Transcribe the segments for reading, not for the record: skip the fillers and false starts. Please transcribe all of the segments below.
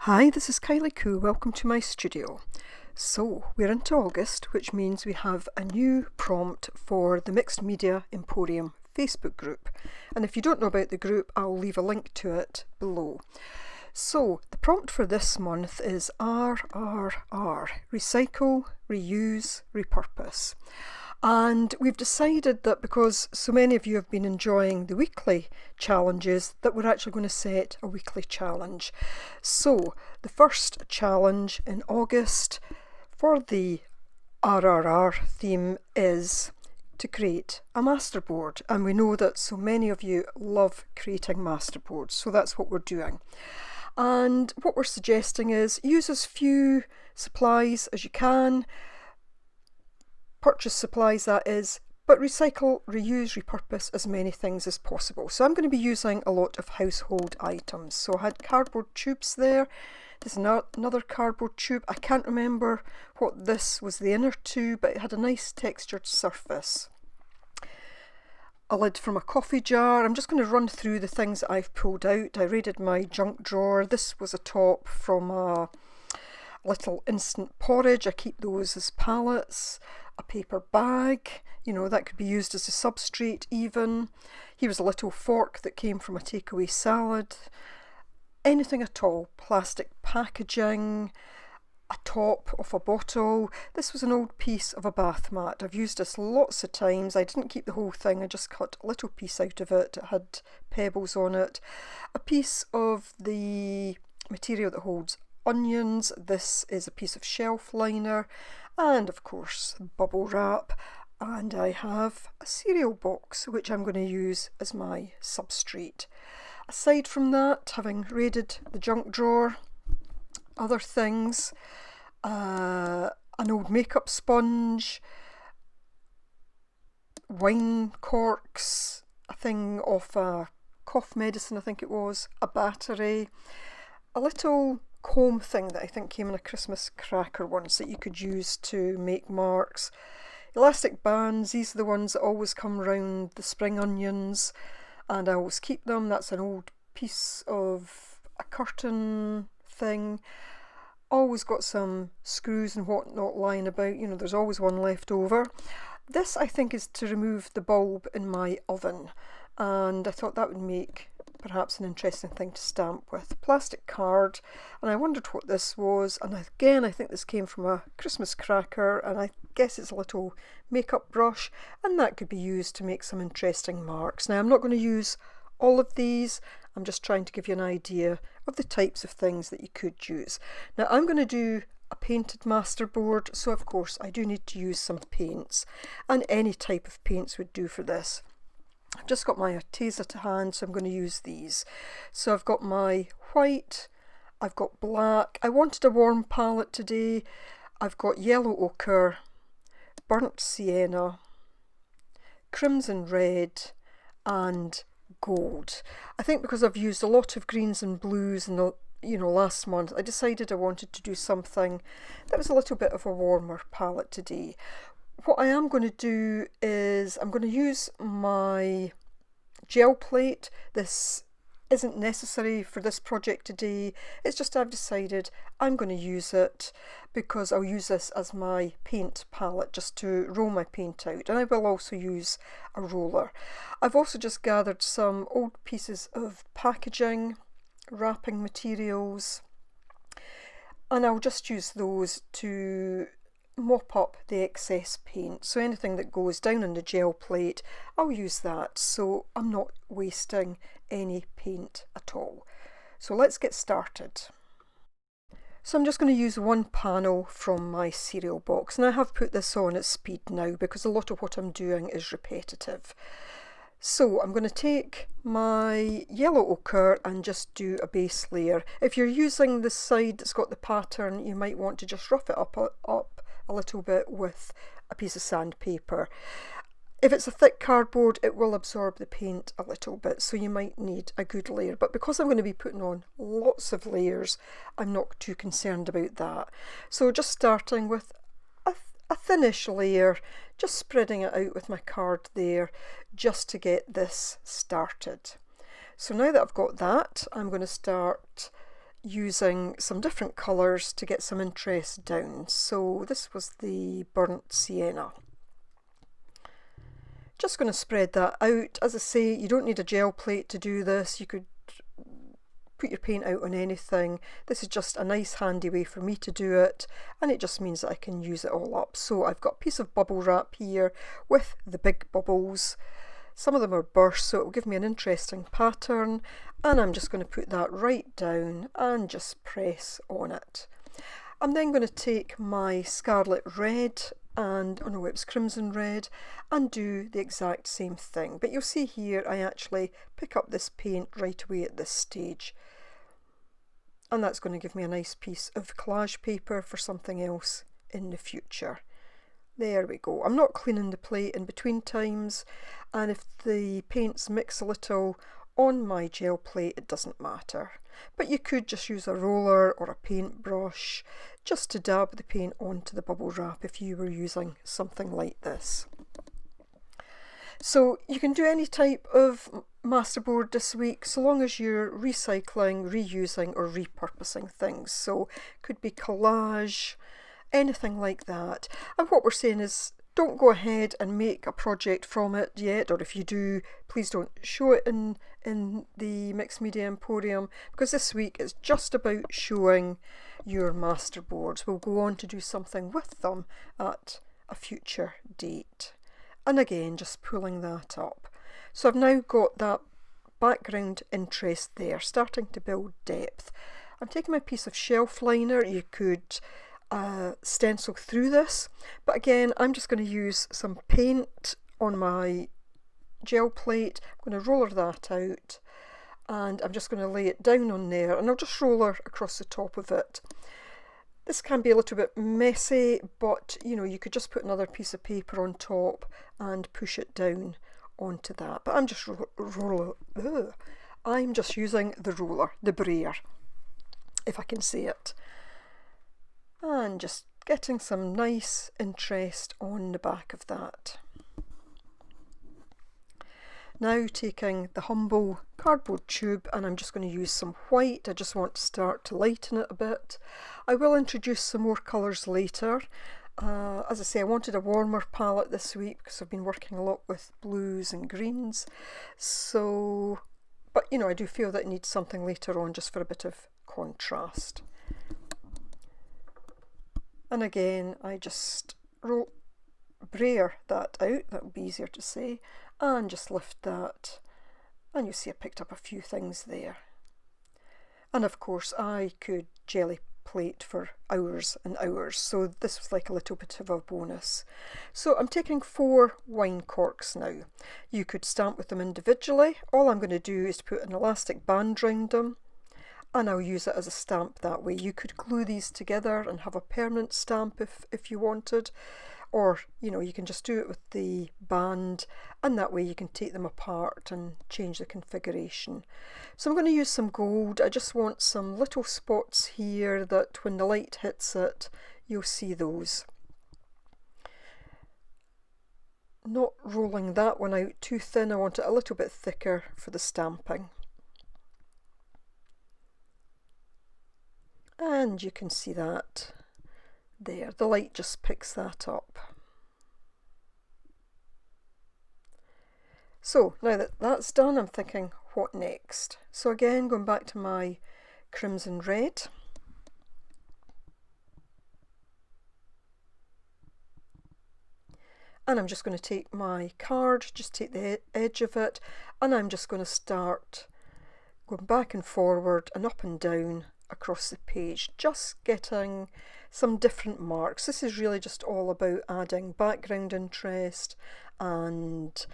Hi, this is Kylie Coo. Welcome to my studio. So we're into August, which means we have a new prompt for the Mixed Media Emporium Facebook group. And if you don't know about the group, I'll leave a link to it below. So the prompt for this month is RRR, Recycle, Reuse, Repurpose. And we've decided that because so many of you have been enjoying the weekly challenges, that we're actually going to set a weekly challenge. So the first challenge in August for the RRR theme is to create a masterboard. And we know that so many of you love creating masterboards, so that's what we're doing. And what we're suggesting is use as few supplies as you can, purchase supplies that is, but recycle, reuse, repurpose as many things as possible. So I'm going to be using a lot of household items. So I had cardboard tubes there. There's another cardboard tube. I can't remember what this was the inner to, but it had a nice textured surface. A lid from a coffee jar. I'm just going to run through the things that I've pulled out. I raided my junk drawer. This was a top from a little instant porridge. I keep those as pallets. A paper bag, that could be used as a substrate even. Here was a little fork that came from a takeaway salad. Anything at all. Plastic packaging, a top of a bottle. This was an old piece of a bath mat. I've used this lots of times. I didn't keep the whole thing, I just cut a little piece out of it. It had pebbles on it. A piece of the material that holds onions. This is a piece of shelf liner, and of course bubble wrap, and I have a cereal box which I'm going to use as my substrate. Aside from that, having raided the junk drawer, other things, an old makeup sponge, wine corks, a thing of a cough medicine I think it was, a battery, a little comb thing that I think came in a Christmas cracker once that you could use to make marks. Elastic bands, these are the ones that always come around the spring onions and I always keep them. That's an old piece of a curtain thing. Always got some screws and whatnot lying about, there's always one left over. This I think is to remove the bulb in my oven, and I thought that would make perhaps an interesting thing to stamp with. Plastic card, and I wondered what this was, and again I think this came from a Christmas cracker, and I guess it's a little makeup brush, and that could be used to make some interesting marks. Now I'm not going to use all of these, I'm just trying to give you an idea of the types of things that you could use. Now I'm going to do a painted masterboard, so of course I do need to use some paints, and any type of paints would do for this. I've just got my Arteza to hand, so I'm going to use these. So I've got my white, I've got black. I wanted a warm palette today. I've got yellow ochre, burnt sienna, crimson red, and gold. I think because I've used a lot of greens and blues in the last month, I decided I wanted to do something that was a little bit of a warmer palette today. What I am going to do is I'm going to use my gel plate. This isn't necessary for this project today. It's just I've decided I'm going to use it because I'll use this as my paint palette just to roll my paint out, and I will also use a roller. I've also just gathered some old pieces of packaging, wrapping materials, and I'll just use those to mop up the excess paint. So anything that goes down on the gel plate, I'll use that, so I'm not wasting any paint at all. So let's get started. So I'm just going to use one panel from my cereal box, and I have put this on at speed now because a lot of what I'm doing is repetitive. So I'm going to take my yellow ochre and just do a base layer. If you're using the side that's got the pattern, you might want to just rough it up a little bit with a piece of sandpaper. If it's a thick cardboard, it will absorb the paint a little bit, so you might need a good layer. But because I'm going to be putting on lots of layers, I'm not too concerned about that. So just starting with a thinnish layer, just spreading it out with my card there, just to get this started. So now that I've got that, I'm going to start using some different colours to get some interest down. So this was the burnt sienna. Just going to spread that out. As I say, you don't need a gel plate to do this. You could put your paint out on anything. This is just a nice handy way for me to do it, and it just means that I can use it all up. So I've got a piece of bubble wrap here with the big bubbles. Some of them are burst, so it will give me an interesting pattern, and I'm just going to put that right down and just press on it. I'm then going to take my scarlet red and, oh no, it was crimson red, and do the exact same thing. But you'll see here I actually pick up this paint right away at this stage. And that's going to give me a nice piece of collage paper for something else in the future. There we go. I'm not cleaning the plate in between times, and if the paints mix a little on my gel plate, it doesn't matter. But you could just use a roller or a paintbrush just to dab the paint onto the bubble wrap if you were using something like this. So you can do any type of masterboard this week, so long as you're recycling, reusing or repurposing things. So it could be collage, anything like that. And what we're saying is, don't go ahead and make a project from it yet, or if you do, please don't show it in the Mixed Media Emporium, because this week is just about showing your masterboards. We'll go on to do something with them at a future date. And again, just pulling that up. So I've now got that background interest there, starting to build depth. I'm taking my piece of shelf liner. You could stencil through this, but again, I'm just going to use some paint on my gel plate. I'm going to roller that out, and I'm just going to lay it down on there, and I'll just roller across the top of it. This can be a little bit messy, but you know, you could just put another piece of paper on top and push it down onto that. But I'm just I'm just using the roller, the brayer, if I can say it. And just getting some nice interest on the back of that. Now taking the humble cardboard tube, and I'm just going to use some white. I just want to start to lighten it a bit. I will introduce some more colours later. As I say, I wanted a warmer palette this week because I've been working a lot with blues and greens. So, but you know, I do feel that it needs something later on just for a bit of contrast. And again, I just brayer that out, that would be easier to say, and just lift that, and you see I picked up a few things there. And of course I could jelly plate for hours and hours, so this was like a little bit of a bonus. So I'm taking 4 wine corks now. You could stamp with them individually. All I'm going to do is put an elastic band round them, and I'll use it as a stamp that way. You could glue these together and have a permanent stamp if you wanted, or you know, you can just do it with the band, and that way you can take them apart and change the configuration. So I'm going to use some gold. I just want some little spots here that when the light hits it, you'll see those. Not rolling that one out too thin, I want it a little bit thicker for the stamping. And you can see that there, the light just picks that up. So now that that's done, I'm thinking, what next? So again, going back to my crimson red. And I'm just going to take my card, just take the edge of it, and I'm just going to start going back and forward and up and down across the page, just getting some different marks. This is really just all about adding background interest and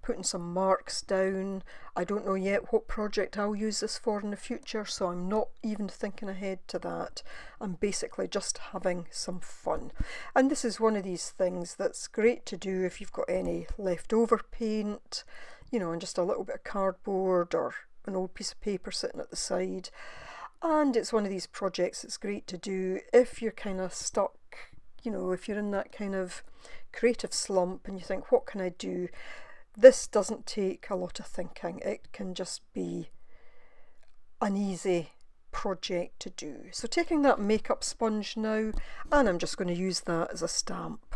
putting some marks down. I don't know yet what project I'll use this for in the future, so I'm not even thinking ahead to that. I'm basically just having some fun. And this is one of these things that's great to do if you've got any leftover paint, you know, and just a little bit of cardboard or an old piece of paper sitting at the side. And it's one of these projects that's great to do if you're kind of stuck, you know, if you're in that kind of creative slump and you think, what can I do? This doesn't take a lot of thinking. It can just be an easy project to do. So taking that makeup sponge now, and I'm just going to use that as a stamp.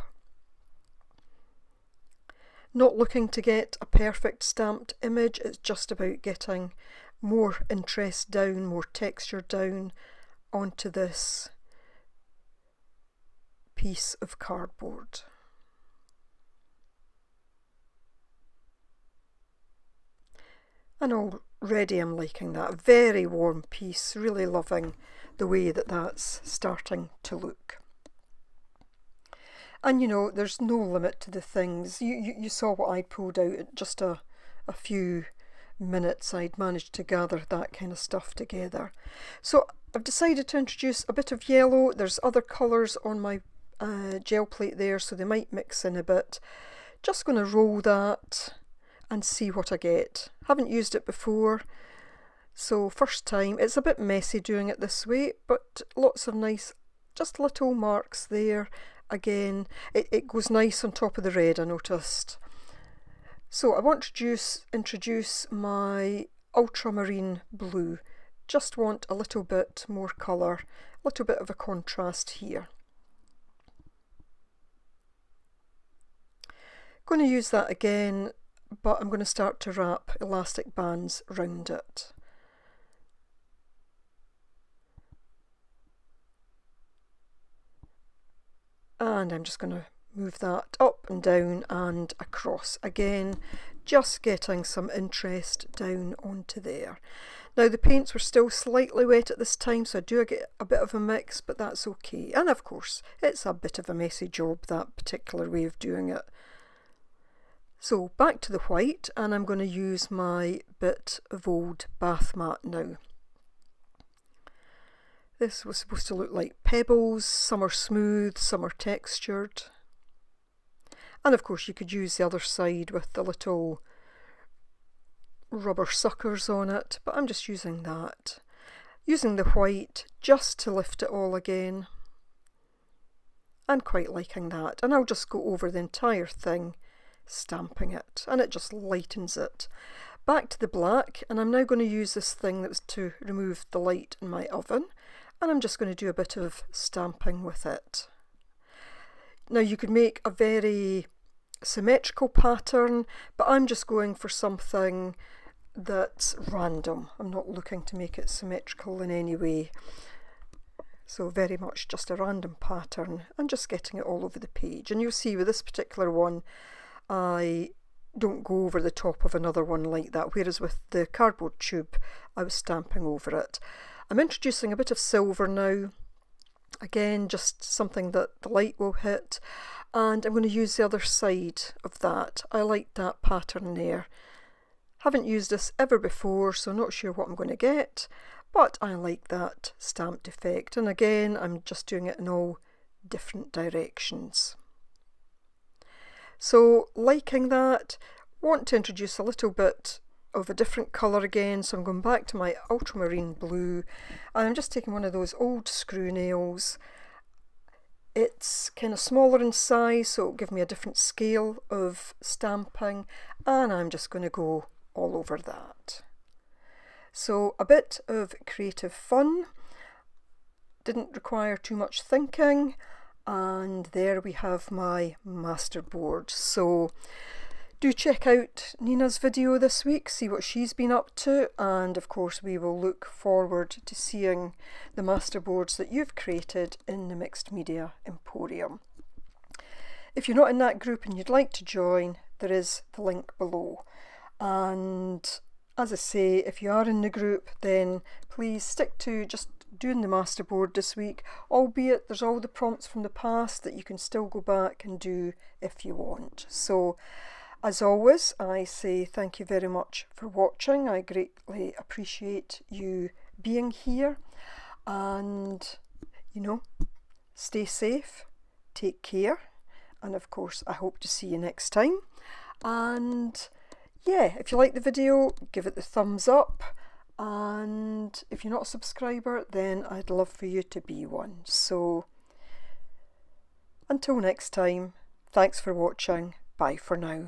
Not looking to get a perfect stamped image, it's just about getting more interest down, more texture down onto this piece of cardboard. And already I'm liking that. Very warm piece, really loving the way that that's starting to look. And you know, there's no limit to the things. You saw what I pulled out in just a few minutes. I'd managed to gather that kind of stuff together. So I've decided to introduce a bit of yellow. There's other colours on my gel plate there, so they might mix in a bit. Just going to roll that and see what I get. Haven't used it before, so first time. It's a bit messy doing it this way, but lots of nice, just little marks there. Again, it goes nice on top of the red, I noticed. So I want to introduce my ultramarine blue. Just want a little bit more colour, a little bit of a contrast here. Going to use that again, but I'm going to start to wrap elastic bands round it. And I'm just going to move that up and down and across. Again, just getting some interest down onto there. Now the paints were still slightly wet at this time, so I do get a bit of a mix, but that's okay. And of course, it's a bit of a messy job, that particular way of doing it. So back to the white, and I'm going to use my bit of old bath mat now. This was supposed to look like pebbles. Some are smooth, some are textured. And of course you could use the other side with the little rubber suckers on it, but I'm just using that. Using the white just to lift it all again. And quite liking that. And I'll just go over the entire thing, stamping it, and it just lightens it. Back to the black, and I'm now going to use this thing that was to remove the light in my oven. And I'm just going to do a bit of stamping with it. Now you could make a very symmetrical pattern, but I'm just going for something that's random. I'm not looking to make it symmetrical in any way. So very much just a random pattern and just getting it all over the page. And you'll see with this particular one, I don't go over the top of another one like that, whereas with the cardboard tube, I was stamping over it. I'm introducing a bit of silver now, again just something that the light will hit, and I'm going to use the other side of that. I like that pattern there. Haven't used this ever before, so not sure what I'm going to get, but I like that stamped effect, and again I'm just doing it in all different directions. So liking that, want to introduce a little bit of a different colour again, so I'm going back to my ultramarine blue, and I'm just taking one of those old screw nails. It's kind of smaller in size, so it'll give me a different scale of stamping, and I'm just going to go all over that. So a bit of creative fun, didn't require too much thinking, and there we have my masterboard. So do check out Nina's video this week, see what she's been up to, and of course we will look forward to seeing the masterboards that you've created in the Mixed Media Emporium. If you're not in that group and you'd like to join, there is the link below. And as I say, if you are in the group, then please stick to just doing the masterboard this week, albeit there's all the prompts from the past that you can still go back and do if you want. So as always, I say thank you very much for watching. I greatly appreciate you being here, and you know, stay safe, take care, and of course I hope to see you next time. And yeah, if you like the video, give it the thumbs up, and if you're not a subscriber, then I'd love for you to be one. So until next time, thanks for watching, bye for now.